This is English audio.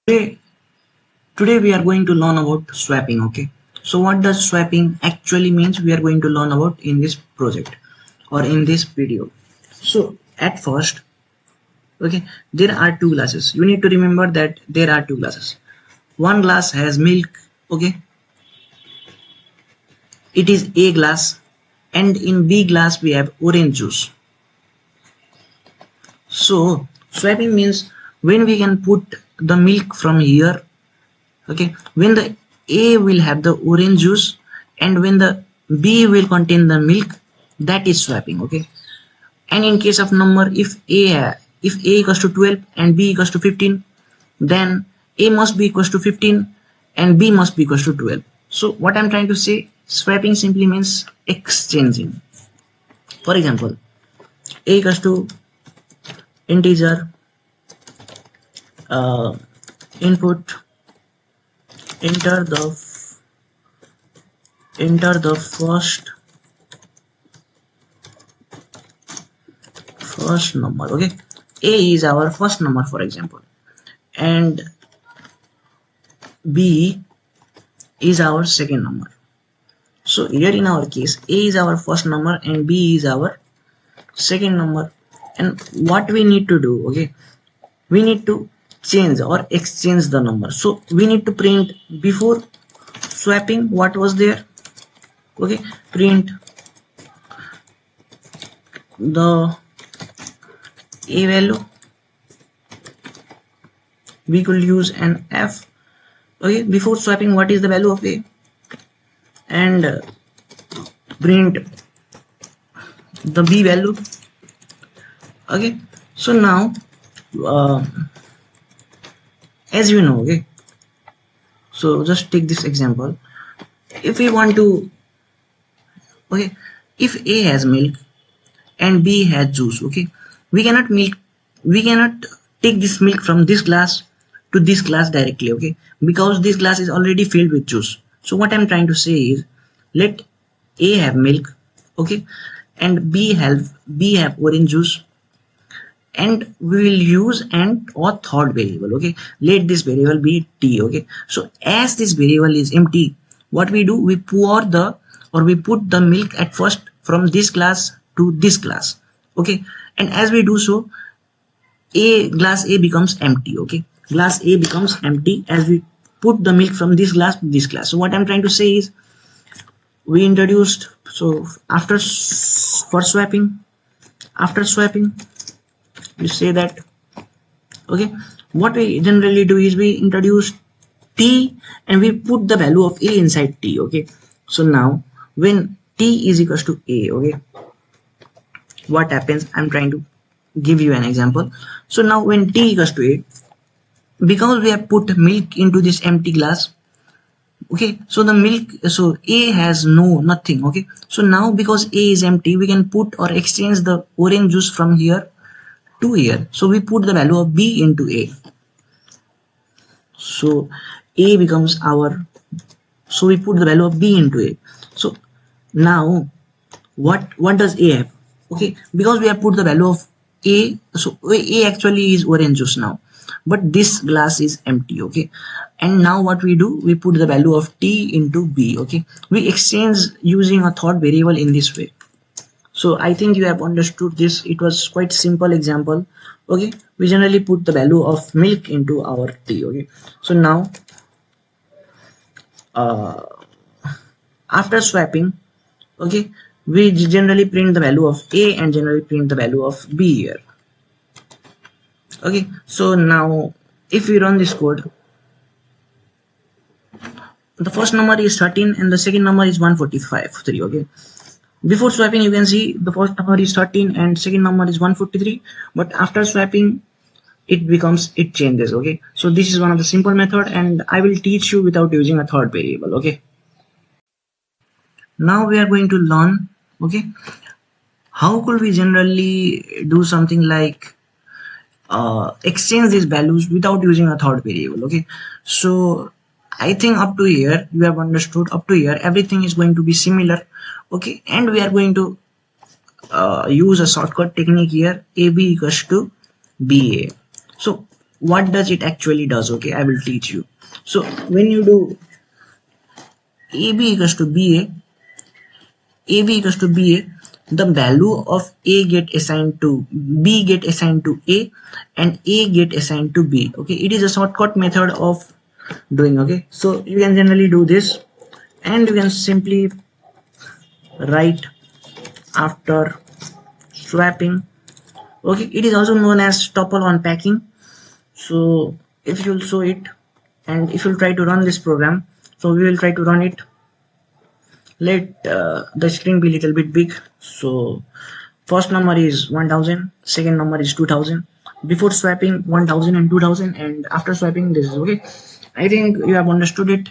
Today, today we are going to learn about swapping. Okay, so what does swapping actually means? We are going to learn about in this project or in this video. So at first, okay, there are two glasses. You need to remember that there are two glasses. One glass has milk. Okay, it is A glass, and in B glass we have orange juice. So swapping means when we can put the milk from here. Okay, when the A will have the orange juice and when the B will contain the milk, that is swapping. Okay, and in case of number, if A equals to 12 and B equals to 15, then A must be equals to 15 and B must be equals to 12. So what I'm trying to say, swapping simply means exchanging. For example, A equals to integer, input, enter the first number. Okay, A is our first number, for example, and B is our second number. So here in our case, A is our first number and B is our second number. And what we need to do, okay, we need to change or exchange the number. So we need to print before swapping what was there. Okay, print the A value. We could use an F. Okay, before swapping what is the value of A, and print the B value. Okay, so now as you know, okay, so just take this example. If we want to, okay, if A has milk and B has juice, okay, we cannot take this milk from this glass to this glass directly, okay, because this glass is already filled with juice. So what I'm trying to say is, let A have milk, okay, and B have orange juice, and we will use a third variable. Okay, let this variable be T. Okay, so as this variable is empty, what we do, we put the milk at first from this glass to this glass. Okay, and as we do so, glass A becomes empty. Okay, glass A becomes empty as we put the milk from this glass to this glass. So what I'm trying to say is, we introduced, so after swapping, we say that, okay, what we generally do is we introduce T and we put the value of A inside T. Okay, so now when T is equals to A, okay, what happens, I'm trying to give you an example. So now when T equals to A, because we have put milk into this empty glass, okay, so the milk, so A has nothing. Okay, so now because A is empty, we can put or exchange the orange juice from here to here. So we put the value of B into A. So A becomes our, so we put the value of B into A. So now what does A have? Okay, because we have put the value of A, so A actually is orange juice now, but this glass is empty. Okay, and now what we do, we put the value of T into B. Okay, we exchange using a third variable in this way. So I think you have understood this. It was quite simple example. Okay, we generally put the value of milk into our T. Okay, so now after swapping, okay, we generally print the value of A and generally print the value of B here. Okay, so now if we run this code, the first number is 13 and the second number is 145. Okay, before swapping you can see the first number is 13 and second number is 143, but after swapping it changes. Okay, so this is one of the simple method and I will teach you without using a third variable. Okay, now we are going to learn, okay, how could we generally do something like exchange these values without using a third variable. Okay, so I think up to here you have understood. Up to here everything is going to be similar. Okay, and we are going to use a shortcut technique here, AB equals to BA. So what does it actually does. Okay, I will teach you. So when you do AB equals to BA, AB equals to BA, the value of A get assigned to B get assigned to A and A get assigned to B. Okay, it is a shortcut method of doing. Okay, so you can generally do this and you can simply write after swapping. Okay, it is also known as tuple unpacking. So if you'll show it and if you'll try to run this program, so we will try to run it. Let the screen be a little bit big. So first number is 1000, second number is 2000. Before swapping 1000 and 2000, and after swapping this is okay. I think you have understood it.